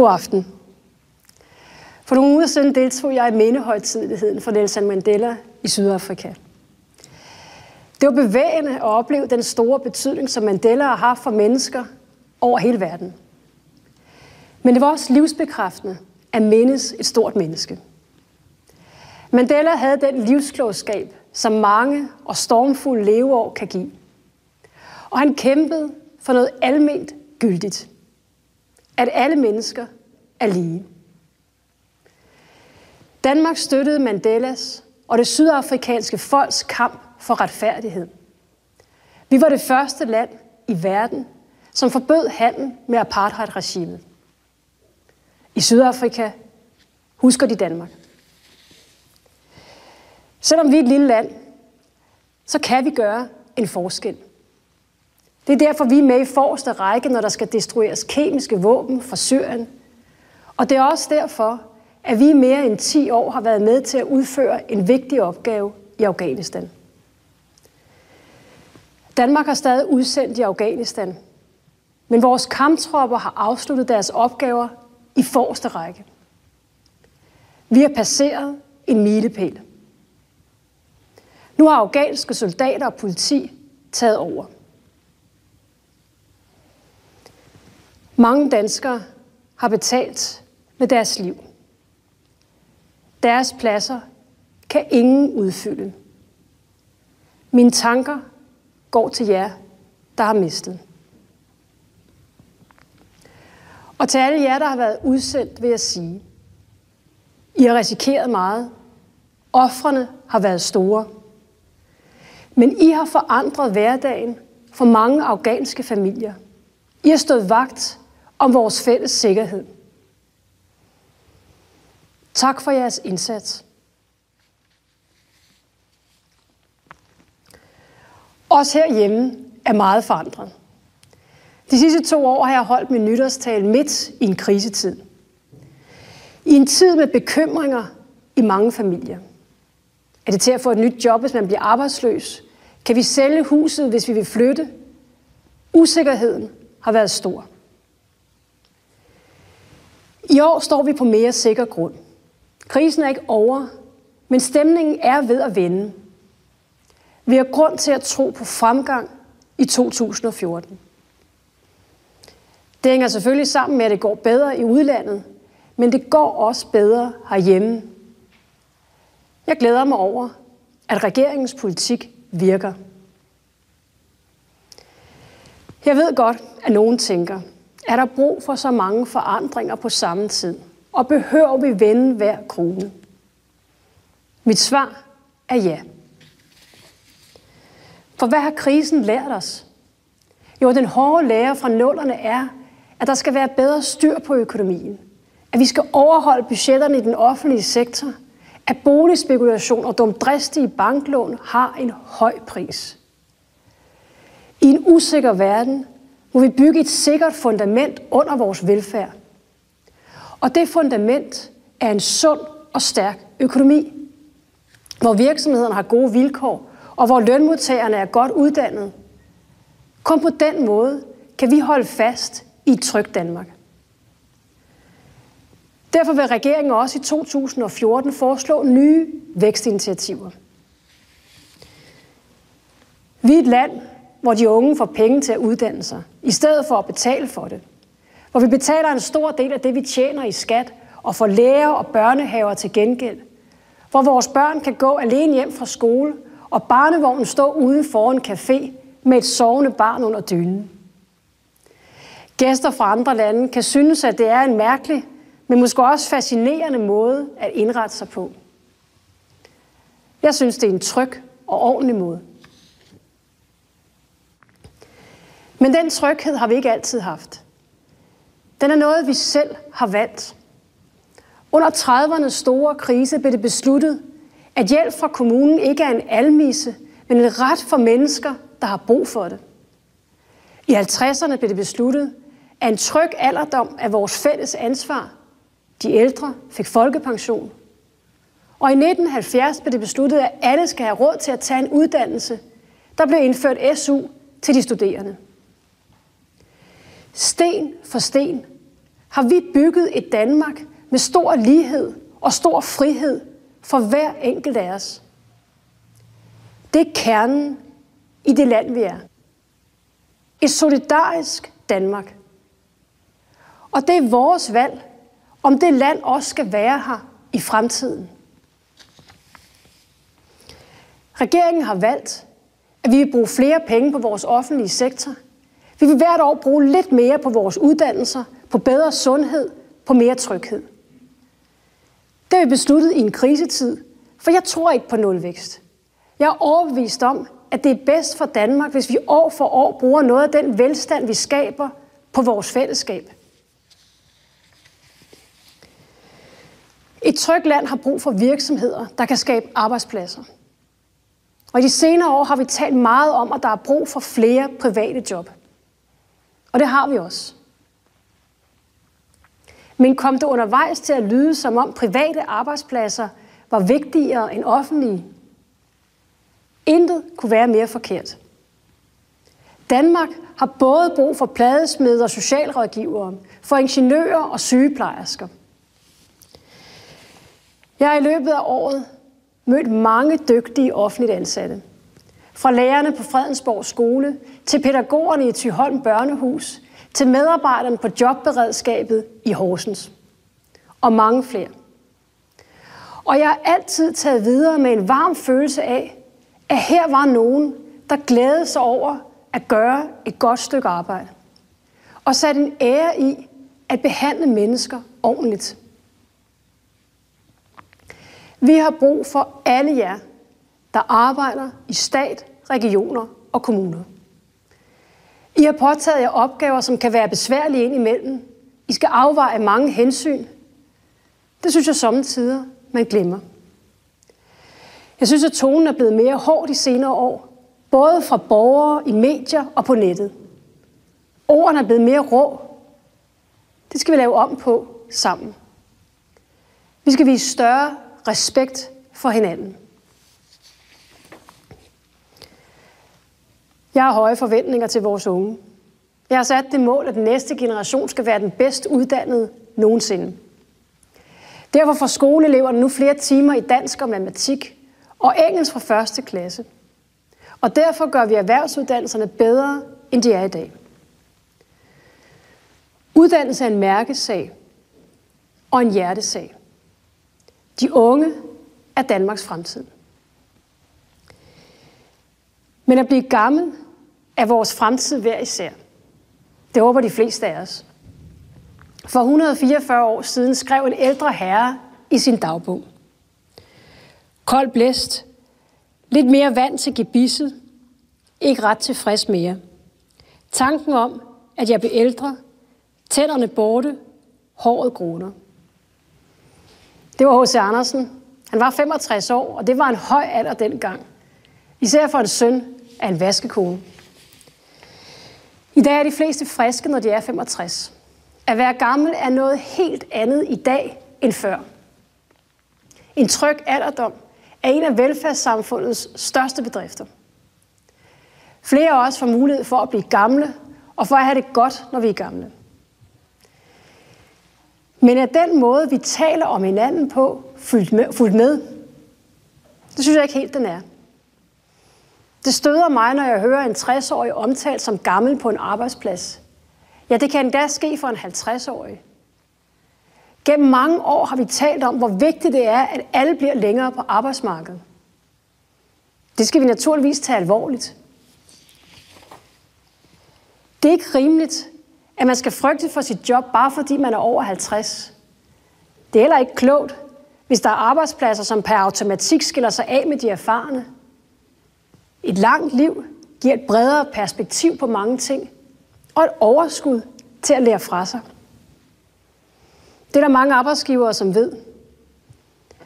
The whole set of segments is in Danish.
God aften. For nogle uger siden deltog jeg i mindehøjtideligheden for Nelson Mandela i Sydafrika. Det var bevægende at opleve den store betydning, som Mandela har haft for mennesker over hele verden. Men det var også livsbekræftende at mindes et stort menneske. Mandela havde den livsklogskab, som mange og stormfulde leveår kan give. Og han kæmpede for noget alment gyldigt. At alle mennesker er lige. Danmark støttede Mandelas og det sydafrikanske folks kamp for retfærdighed. Vi var det første land i verden, som forbød handel med apartheidregimet. I Sydafrika husker de Danmark. Selvom vi er et lille land, så kan vi gøre en forskel. Det er derfor, vi er med i forreste række, når der skal destrueres kemiske våben fra Syrien. Og det er også derfor, at vi i mere end 10 år har været med til at udføre en vigtig opgave i Afghanistan. Danmark har stadig udsendt i Afghanistan, men vores kamptropper har afsluttet deres opgaver i forreste række. Vi har passeret en milepæl. Nu har afghanske soldater og politi taget over. Mange danskere har betalt med deres liv. Deres pladser kan ingen udfylde. Mine tanker går til jer, der har mistet. Og til alle jer, der har været udsendt, vil jeg sige, I har risikeret meget. Ofrene har været store. Men I har forandret hverdagen for mange afghanske familier. I har stået vagt om vores fælles sikkerhed. Tak for jeres indsats. Også herhjemme er meget forandret. De sidste 2 år har jeg holdt min nytårstale midt i en krisetid. I en tid med bekymringer i mange familier. Er det til at få et nyt job, hvis man bliver arbejdsløs? Kan vi sælge huset, hvis vi vil flytte? Usikkerheden har været stor. I år står vi på mere sikker grund. Krisen er ikke over, men stemningen er ved at vende. Vi har grund til at tro på fremgang i 2014. Det hænger selvfølgelig sammen med, at det går bedre i udlandet, men det går også bedre herhjemme. Jeg glæder mig over, at regeringens politik virker. Jeg ved godt, at nogen tænker, er der brug for så mange forandringer på samme tid? Og behøver vi vende hver krone? Mit svar er ja. For hvad har krisen lært os? Jo, den hårde lære fra 00'erne er, at der skal være bedre styr på økonomien. At vi skal overholde budgetterne i den offentlige sektor. At boligspekulation og dumdristige banklån har en høj pris. I en usikker verden må vi bygge et sikkert fundament under vores velfærd. Og det fundament er en sund og stærk økonomi, hvor virksomhederne har gode vilkår, og hvor lønmodtagerne er godt uddannet. Kun på den måde kan vi holde fast i et trygt Danmark. Derfor vil regeringen også i 2014 foreslå nye vækstinitiativer. Vi er et land, hvor de unge får penge til at uddanne sig, i stedet for at betale for det. Hvor vi betaler en stor del af det, vi tjener i skat, og får lærer og børnehaver til gengæld. Hvor vores børn kan gå alene hjem fra skole, og barnevognen står ude foran en café med et sovende barn under dynen. Gæster fra andre lande kan synes, at det er en mærkelig, men måske også fascinerende måde at indrette sig på. Jeg synes, det er en tryg og ordentlig måde. Men den tryghed har vi ikke altid haft. Den er noget, vi selv har valgt. Under 30'ernes store krise blev det besluttet, at hjælp fra kommunen ikke er en almisse, men en ret for mennesker, der har brug for det. I 50'erne blev det besluttet, at en tryg alderdom er vores fælles ansvar. De ældre fik folkepension. Og i 1970 blev det besluttet, at alle skal have råd til at tage en uddannelse. Der blev indført SU til de studerende. Sten for sten har vi bygget et Danmark med stor lighed og stor frihed for hver enkelt af os. Det er kernen i det land, vi er. Et solidarisk Danmark. Og det er vores valg, om det land også skal være her i fremtiden. Regeringen har valgt, at vi vil bruge flere penge på vores offentlige sektor. Vi vil hvert år bruge lidt mere på vores uddannelser, på bedre sundhed, på mere tryghed. Det har vi besluttet i en krisetid, for jeg tror ikke på nulvækst. Jeg er overbevist om, at det er bedst for Danmark, hvis vi år for år bruger noget af den velstand, vi skaber, på vores fællesskab. Et trygt land har brug for virksomheder, der kan skabe arbejdspladser. Og i de senere år har vi talt meget om, at der er brug for flere private job. Og det har vi også. Men kom det undervejs til at lyde, som om private arbejdspladser var vigtigere end offentlige? Intet kunne være mere forkert. Danmark har både brug for pladesmede og socialrådgivere, for ingeniører og sygeplejersker. Jeg har i løbet af året mødt mange dygtige offentligt ansatte. Fra lærerne på Fredensborg Skole, til pædagogerne i Thyholm Børnehus, til medarbejderne på jobberedskabet i Horsens. Og mange flere. Og jeg har altid taget videre med en varm følelse af, at her var nogen, der glædede sig over at gøre et godt stykke arbejde. Og satte en ære i at behandle mennesker ordentligt. Vi har brug for alle jer, der arbejder i stat, regioner og kommuner. I har påtaget jer opgaver, som kan være besværlige indimellem. I skal afveje mange hensyn. Det synes jeg sommetider, man glemmer. Jeg synes, at tonen er blevet mere hård de senere år, både fra borgere, i medier og på nettet. Ordene er blevet mere rå. Det skal vi lave om på sammen. Vi skal vise større respekt for hinanden. Jeg har høje forventninger til vores unge. Jeg har sat det mål, at den næste generation skal være den bedst uddannede nogensinde. Derfor får skoleeleverne nu flere timer i dansk og matematik og engelsk fra 1. klasse. Og derfor gør vi erhvervsuddannelserne bedre, end de er i dag. Uddannelse er en mærkesag og en hjertesag. De unge er Danmarks fremtid. Men at blive gammel er vores fremtid hver især. Det håber de fleste af os. For 144 år siden skrev en ældre herre i sin dagbog: kold blæst, lidt mere vand til gebisset, ikke ret tilfreds mere. Tanken om, at jeg blev ældre, tænderne borte, håret gråner. Det var H.C. Andersen. Han var 65 år, og det var en høj alder dengang. Især for en søn af en vaskekone. I dag er de fleste friske, når de er 65. At være gammel er noget helt andet i dag end før. En tryg alderdom er en af velfærdssamfundets største bedrifter. Flere af os får mulighed for at blive gamle, og for at have det godt, når vi er gamle. Men er den måde, vi taler om hinanden på, fulgt med? Det synes jeg ikke helt, den er. Det støder mig, når jeg hører en 60-årig omtalt som gammel på en arbejdsplads. Ja, det kan endda ske for en 50-årig. Gennem mange år har vi talt om, hvor vigtigt det er, at alle bliver længere på arbejdsmarkedet. Det skal vi naturligvis tage alvorligt. Det er ikke rimeligt, at man skal frygte for sit job, bare fordi man er over 50. Det er heller ikke klogt, hvis der er arbejdspladser, som per automatik skiller sig af med de erfarne. Et langt liv giver et bredere perspektiv på mange ting, og et overskud til at lære fra sig. Det er der mange arbejdsgivere, som ved.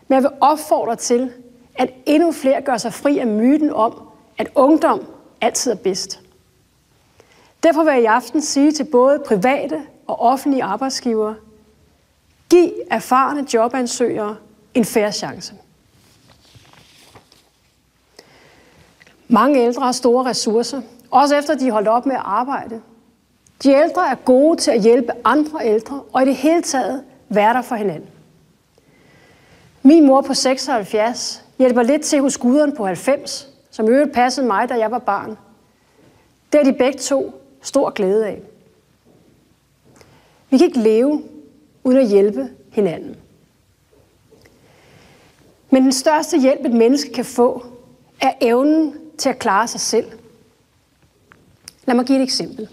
Men jeg vil opfordre til, at endnu flere gør sig fri af myten om, at ungdom altid er bedst. Derfor vil jeg i aften sige til både private og offentlige arbejdsgivere: giv erfarne jobansøgere en fair chance. Mange ældre har store ressourcer, også efter de er holdt op med at arbejde. De ældre er gode til at hjælpe andre ældre, og i det hele taget være der for hinanden. Min mor på 76 hjælper lidt til hos Guderen på 90, som i øvrigt passede mig, da jeg var barn. Det har de begge to stor glæde af. Vi kan ikke leve uden at hjælpe hinanden. Men den største hjælp, et menneske kan få, er evnen til at klare sig selv. Lad mig give et eksempel.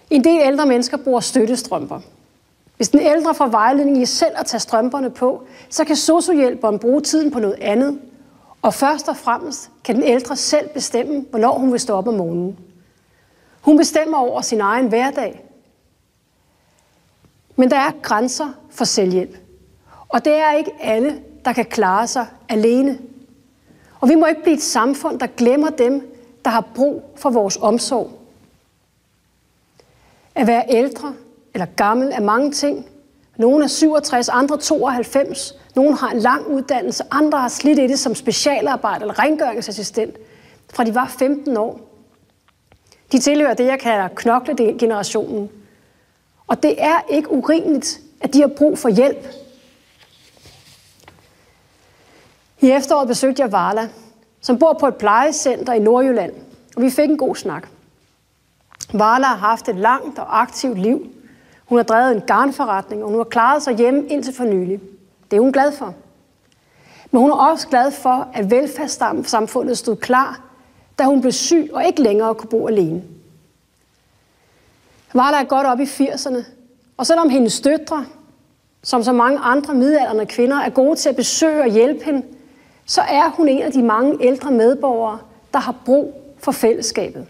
En del ældre mennesker bruger støttestrømper. Hvis den ældre får vejledning i selv at tage strømperne på, så kan sosu-hjælperen bruge tiden på noget andet. Og først og fremmest kan den ældre selv bestemme, hvornår hun vil stå op om morgenen. Hun bestemmer over sin egen hverdag. Men der er grænser for selvhjælp. Og det er ikke alle, der kan klare sig alene. Og vi må ikke blive et samfund, der glemmer dem, der har brug for vores omsorg. At være ældre eller gammel er mange ting. Nogle er 67, andre 92. Nogle har en lang uddannelse, andre har slidt i det som specialarbejder eller rengøringsassistent, fra de var 15 år. De tilhører det, jeg kalder knoklegenerationen. Og det er ikke urimeligt, at de har brug for hjælp. I efteråret besøgte jeg Varla, som bor på et plejecenter i Nordjylland, og vi fik en god snak. Varla har haft et langt og aktivt liv. Hun har drevet en garnforretning, og hun har klaret sig hjemme indtil for nylig. Det er hun glad for. Men hun er også glad for, at velfærdssamfundet stod klar, da hun blev syg og ikke længere kunne bo alene. Varla er godt op i 80'erne, og selvom hendes døtre, som så mange andre midaldrende kvinder, er gode til at besøge og hjælpe hende, så er hun en af de mange ældre medborgere, der har brug for fællesskabet.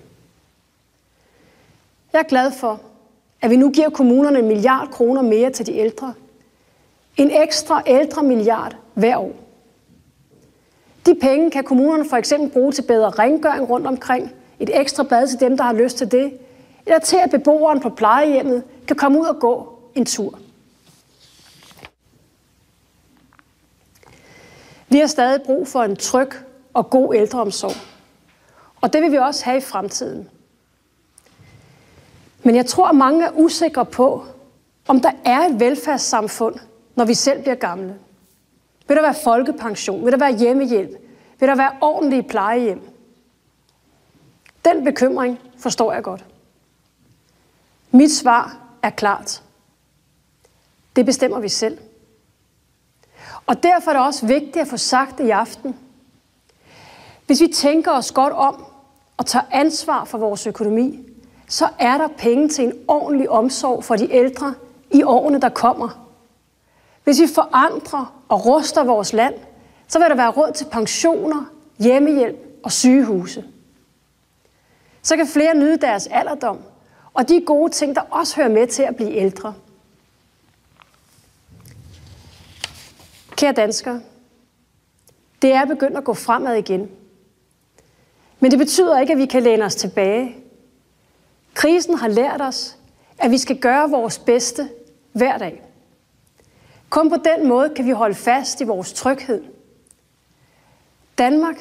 Jeg er glad for, at vi nu giver kommunerne 1 milliard kroner mere til de ældre. En ekstra ældre milliard hver år. De penge kan kommunerne for eksempel bruge til bedre rengøring rundt omkring, et ekstra bad til dem, der har lyst til det, eller til at beboeren på plejehjemmet kan komme ud og gå en tur. Vi har stadig brug for en tryg og god ældreomsorg, og det vil vi også have i fremtiden. Men jeg tror, at mange er usikre på, om der er et velfærdssamfund, når vi selv bliver gamle. Vil der være folkepension? Vil der være hjemmehjælp? Vil der være ordentlige plejehjem? Den bekymring forstår jeg godt. Mit svar er klart. Det bestemmer vi selv. Og derfor er det også vigtigt at få sagt det i aften. Hvis vi tænker os godt om og tager ansvar for vores økonomi, så er der penge til en ordentlig omsorg for de ældre i årene, der kommer. Hvis vi forandrer og ruster vores land, så vil der være råd til pensioner, hjemmehjælp og sygehuse. Så kan flere nyde deres alderdom, og de gode ting, der også hører med til at blive ældre. Kære danskere, det er begyndt at gå fremad igen. Men det betyder ikke, at vi kan læne os tilbage. Krisen har lært os, at vi skal gøre vores bedste hver dag. Kun på den måde kan vi holde fast i vores tryghed. Danmark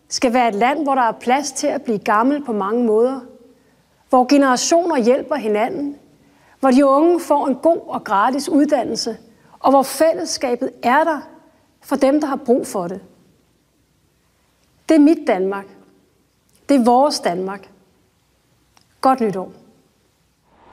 skal være et land, hvor der er plads til at blive gammel på mange måder. Hvor generationer hjælper hinanden. Hvor de unge får en god og gratis uddannelse. Og hvor fællesskabet er der for dem, der har brug for det. Det er mit Danmark. Det er vores Danmark. Godt nytår.